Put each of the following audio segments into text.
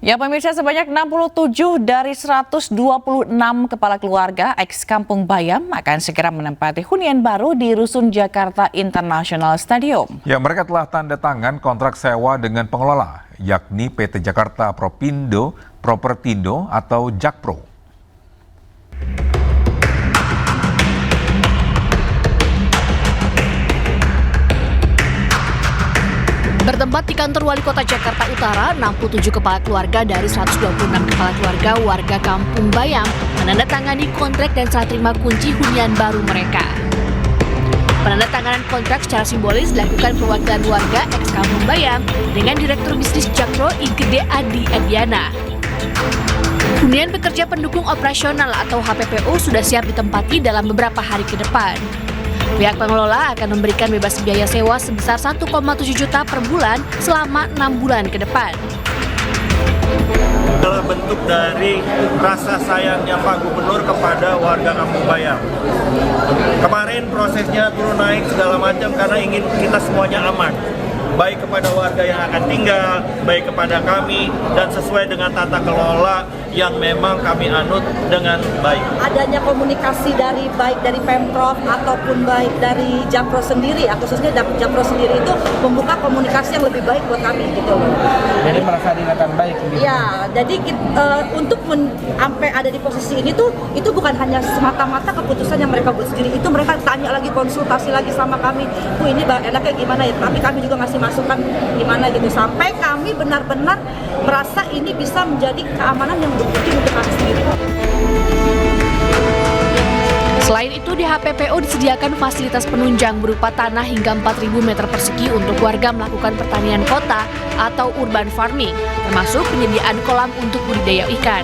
Ya pemirsa, sebanyak 67 dari 126 kepala keluarga ex Kampung Bayam akan segera menempati hunian baru di Rusun Jakarta International Stadium. Ya, mereka telah tanda tangan kontrak sewa dengan pengelola, yakni PT Jakarta Propindo, Propertindo atau Jakpro. Bertempat di kantor Wali Kota Jakarta Utara, 67 kepala keluarga dari 126 kepala keluarga warga Kampung Bayam menandatangani kontrak dan serah terima kunci hunian baru mereka. Penandatanganan kontrak secara simbolis dilakukan perwakilan warga ex Kampung Bayam dengan Direktur Bisnis Jakpro Igede Adi Ediana. Hunian pekerja pendukung operasional atau HPPO sudah siap ditempati dalam beberapa hari ke depan. Pihak pengelola akan memberikan bebas biaya sewa sebesar 1,7 juta per bulan selama 6 bulan ke depan. Adalah bentuk dari rasa sayangnya Pak Gubernur kepada warga Kampung Bayam. Kemarin prosesnya turun naik segala macam karena ingin kita semuanya aman. Baik kepada warga yang akan tinggal, baik kepada kami, dan sesuai dengan tata kelola yang memang kami anut dengan baik. Adanya komunikasi baik dari Pemprov ataupun baik dari Jakpro sendiri, khususnya Jakpro sendiri itu membuka komunikasi yang lebih baik buat kami gitu. Jadi merasa diingatkan baik gitu. Ya, jadi untuk sampai ada di posisi ini tuh itu bukan hanya semata-mata keputusan yang mereka buat sendiri, itu mereka tanya lagi, konsultasi lagi sama kami. Ini enaknya gimana ya? Tapi kami juga ngasih masukan gimana gitu sampai kami benar-benar merasa ini bisa menjadi keamanan yang penting untuk kami sendiri. Selain itu, di HPPO disediakan fasilitas penunjang berupa tanah hingga 4.000 meter persegi untuk warga melakukan pertanian kota atau urban farming, termasuk penyediaan kolam untuk budidaya ikan.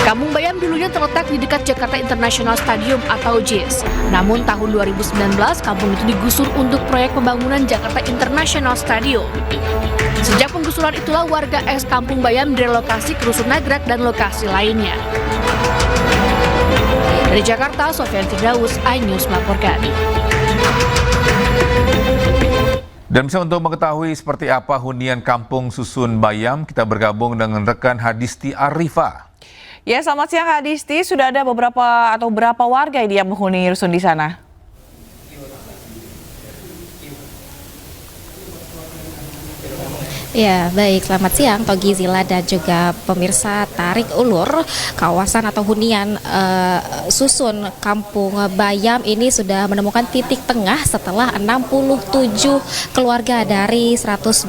Kampung Bayam dulunya terletak di dekat Jakarta International Stadium atau JIS. Namun tahun 2019, kampung itu digusur untuk proyek pembangunan Jakarta International Stadium. Sejak penggusuran itulah warga ex Kampung Bayam direlokasi ke Rusun Nagrak dan lokasi lainnya. Dari Jakarta, Sofyan Firdaus, iNews melaporkan. Dan bisa untuk mengetahui seperti apa hunian Kampung Susun Bayam, kita bergabung dengan rekan Hadisti Arifa. Ya, selamat siang Hadisti. Sudah ada berapa warga yang menghuni rusun di sana? Ya, baik. Selamat siang, Togi, Zila, dan juga pemirsa. Tarik ulur kawasan atau hunian Susun Kampung Bayam ini sudah menemukan titik tengah setelah 67 keluarga dari 126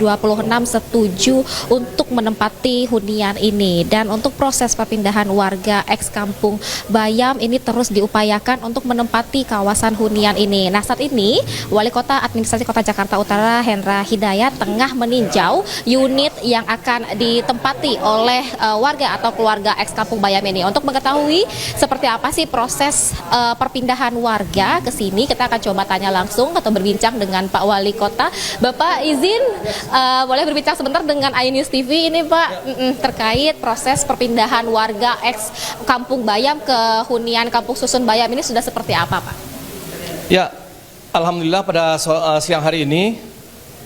setuju untuk menempati hunian ini. Dan untuk proses perpindahan warga ex Kampung Bayam ini terus diupayakan untuk menempati kawasan hunian ini. Nah, saat ini Wali Kota Administrasi Kota Jakarta Utara Hendra Hidayat tengah meninjau unit yang akan ditempati oleh warga atau keluarga ex Kampung Bayam ini. Untuk mengetahui seperti apa sih proses perpindahan warga ke sini, kita akan coba tanya langsung atau berbincang dengan Pak Wali Kota. Bapak izin boleh berbincang sebentar dengan iNews TV ini Pak, terkait proses perpindahan warga ex Kampung Bayam ke hunian Kampung Susun Bayam ini sudah seperti apa Pak? Ya, alhamdulillah pada siang hari ini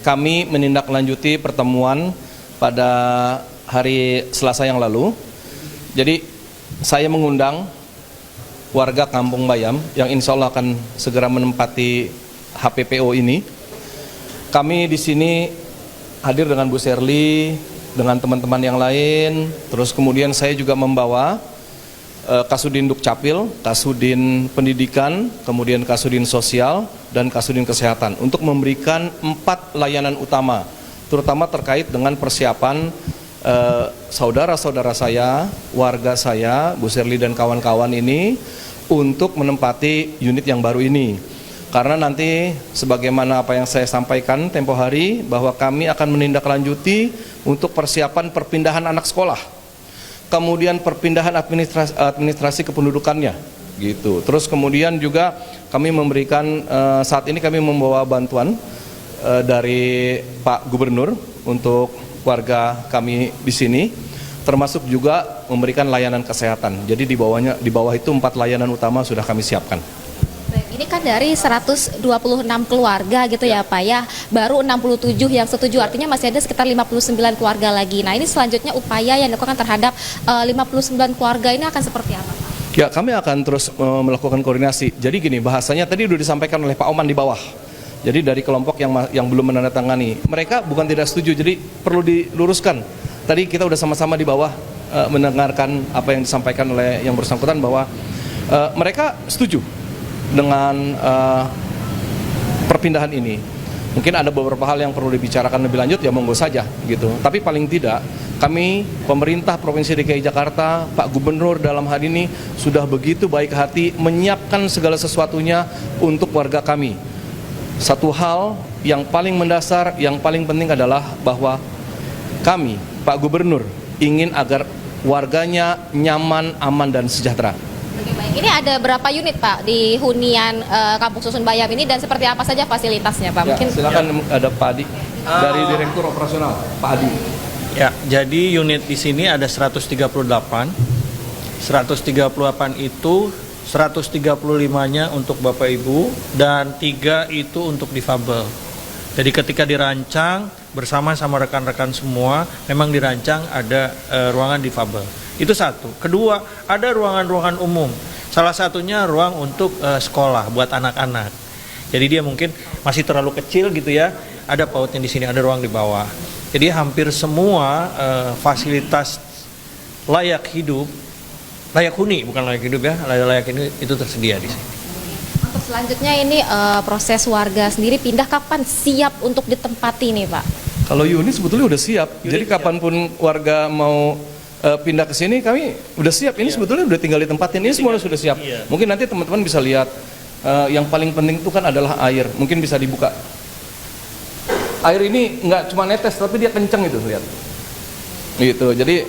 kami menindaklanjuti pertemuan pada hari Selasa yang lalu. Jadi saya mengundang warga Kampung Bayam yang insya Allah akan segera menempati HPPO ini. Kami di sini hadir dengan Bu Serli, dengan teman-teman yang lain. Terus kemudian saya juga membawa Kasudin Dukcapil, Kasudin Pendidikan, kemudian Kasudin Sosial, dan Kasudin Kesehatan untuk memberikan 4 layanan utama, terutama terkait dengan persiapan saudara-saudara saya, warga saya, Bu Serli dan kawan-kawan ini untuk menempati unit yang baru ini. Karena nanti sebagaimana apa yang saya sampaikan tempo hari bahwa kami akan menindaklanjuti untuk persiapan perpindahan anak sekolah, kemudian perpindahan administrasi kependudukannya gitu. Terus kemudian juga kami memberikan saat ini kami membawa bantuan dari Pak Gubernur untuk warga kami di sini, termasuk juga memberikan layanan kesehatan. Jadi di bawah itu 4 layanan utama sudah kami siapkan. Baik, Ini kan dari 126 keluarga gitu ya Pak ya, baru 67 yang setuju, artinya masih ada sekitar 59 keluarga lagi. Nah ini selanjutnya upaya yang dilakukan terhadap 59 keluarga ini akan seperti apa Pak? Ya, kami akan terus melakukan koordinasi. Jadi gini, bahasanya tadi sudah disampaikan oleh Pak Oman di bawah. Jadi dari kelompok yang belum menandatangani, mereka bukan tidak setuju, jadi perlu diluruskan. Tadi kita sudah sama-sama di bawah mendengarkan apa yang disampaikan oleh yang bersangkutan bahwa mereka setuju dengan perpindahan ini. Mungkin ada beberapa hal yang perlu dibicarakan lebih lanjut, ya monggo saja gitu. Tapi paling tidak kami pemerintah Provinsi DKI Jakarta, Pak Gubernur dalam hal ini sudah begitu baik hati menyiapkan segala sesuatunya untuk warga kami. Satu hal yang paling mendasar, yang paling penting adalah bahwa kami, Pak Gubernur, ingin agar warganya nyaman, aman, dan sejahtera. Oke, baik. Ini ada berapa unit Pak di hunian Kampung Susun Bayam ini dan seperti apa saja fasilitasnya Pak? Ya, silakan ada Pak Adi dari Direktur Operasional, Pak Adi. Ya, jadi unit di sini ada 138. 138 itu 135-nya untuk Bapak Ibu dan 3 itu untuk difabel. Jadi ketika dirancang bersama sama rekan-rekan semua, memang dirancang ada ruangan difabel. Itu satu. Kedua, ada ruangan-ruangan umum. Salah satunya ruang untuk sekolah buat anak-anak. Jadi dia mungkin masih terlalu kecil gitu ya. Ada pautnya di sini, ada ruang di bawah. Jadi hampir semua fasilitas layak hidup, layak huni bukan layak hidup ya, layak ini itu tersedia di sini. Untuk selanjutnya ini proses warga sendiri pindah kapan siap untuk ditempati nih Pak? Kalau unit sebetulnya udah siap. Jadi kapanpun warga mau pindah ke sini, kami udah siap. Ini sebetulnya udah tinggal ditempatin. Ini semua sudah siap. Mungkin nanti teman-teman bisa lihat. Yang paling penting itu kan adalah air. Mungkin bisa dibuka. Air ini nggak cuma netes, tapi dia kenceng itu, lihat. Gitu. Jadi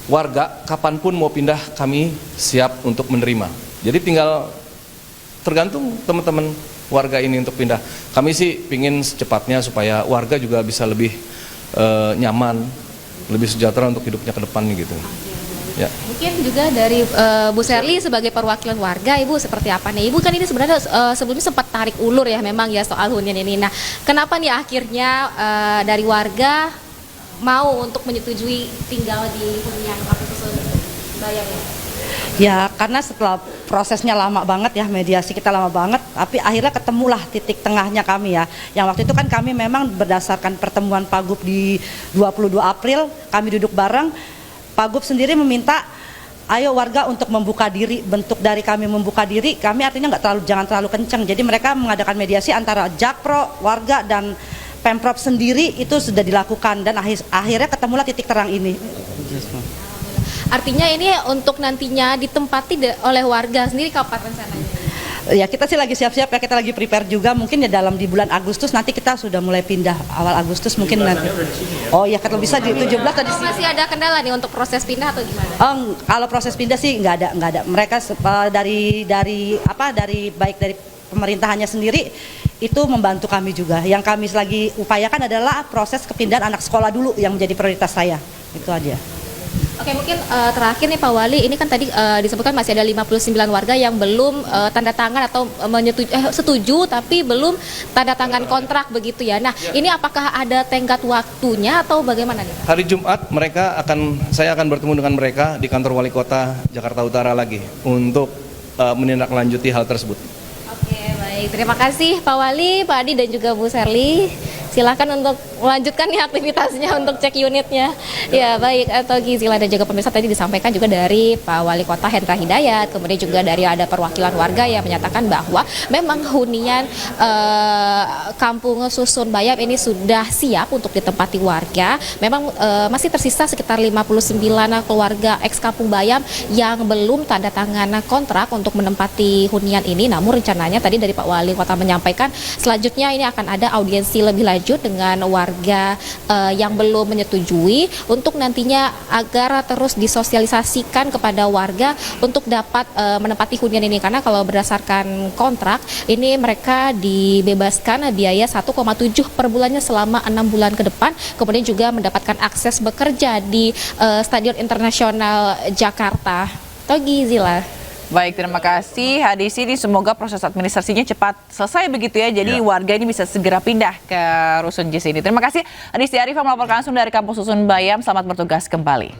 warga kapanpun mau pindah, kami siap untuk menerima. Jadi tinggal tergantung teman-teman warga ini untuk pindah. Kami sih pingin secepatnya supaya warga juga bisa lebih nyaman, lebih sejahtera untuk hidupnya ke depan gitu. Ya. Mungkin juga dari Bu Serli sebagai perwakilan warga, Ibu seperti apa nih? Ibu kan ini sebenarnya sebelumnya sempat tarik ulur ya memang ya soal hunian ini. Nah, kenapa nih akhirnya dari warga mau untuk menyetujui tinggal di hunian Kampung Susun Bayam ya? Ya, karena setelah prosesnya lama banget ya, mediasi kita lama banget, tapi akhirnya ketemulah titik tengahnya kami ya. Yang waktu itu kan kami memang berdasarkan pertemuan Pak Gub di 22 April, kami duduk bareng, Pak Gub sendiri meminta, ayo warga untuk membuka diri, bentuk dari kami membuka diri, kami artinya jangan terlalu kencang. Jadi mereka mengadakan mediasi antara Jakpro, warga, dan Pemprov sendiri itu sudah dilakukan, dan akhirnya ketemulah titik terang ini. Artinya ini untuk nantinya ditempati oleh warga sendiri kapan rencananya? Ya kita sih lagi siap-siap ya, kita lagi prepare juga, mungkin ya di bulan Agustus nanti kita sudah mulai pindah, awal Agustus mungkin nanti. Oh ya kalau bisa di 17 tadi. Masih ada kendala nih untuk proses pindah atau gimana? Kalau proses pindah sih nggak ada. Mereka dari baik dari pemerintahannya sendiri itu membantu kami juga. Yang kami lagi upayakan adalah proses kepindahan anak sekolah dulu yang menjadi prioritas saya. Itu aja. Oke, mungkin terakhir nih Pak Wali, ini kan tadi disebutkan masih ada 59 warga yang belum tanda tangan atau setuju tapi belum tanda tangan kontrak begitu ya. Nah, ini apakah ada tenggat waktunya atau bagaimana nih? Hari Jumat saya akan bertemu dengan mereka di kantor Wali Kota Jakarta Utara lagi untuk menindaklanjuti hal tersebut. Oke, baik. Terima kasih Pak Wali, Pak Adi, dan juga Bu Serli. Silakan untuk melanjutkan nih aktivitasnya untuk cek unitnya. Ya baik, atau Gizila dan juga pemirsa, tadi disampaikan juga dari Pak Wali Kota Hendra Hidayat, kemudian juga dari ada perwakilan warga yang menyatakan bahwa memang hunian Kampung Susun Bayam ini sudah siap untuk ditempati warga. Memang masih tersisa sekitar 59 keluarga ex Kampung Bayam yang belum tanda tangan kontrak untuk menempati hunian ini. Namun rencananya tadi dari Pak Wali Kota menyampaikan selanjutnya ini akan ada audiensi lebih lanjut dengan warga yang belum menyetujui untuk nantinya agar terus disosialisasikan kepada warga untuk dapat menempati hunian ini, karena kalau berdasarkan kontrak ini mereka dibebaskan biaya 1,7 per bulannya selama 6 bulan ke depan, kemudian juga mendapatkan akses bekerja di Stadion Internasional Jakarta. Togi Zila. Baik, terima kasih Hadisi. Ini semoga proses administrasinya cepat selesai begitu ya. Jadi warga ini bisa segera pindah ke rusun JIS ini. Terima kasih Hadisi Arifah melaporkan langsung dari Kampung Susun Bayam. Selamat bertugas kembali.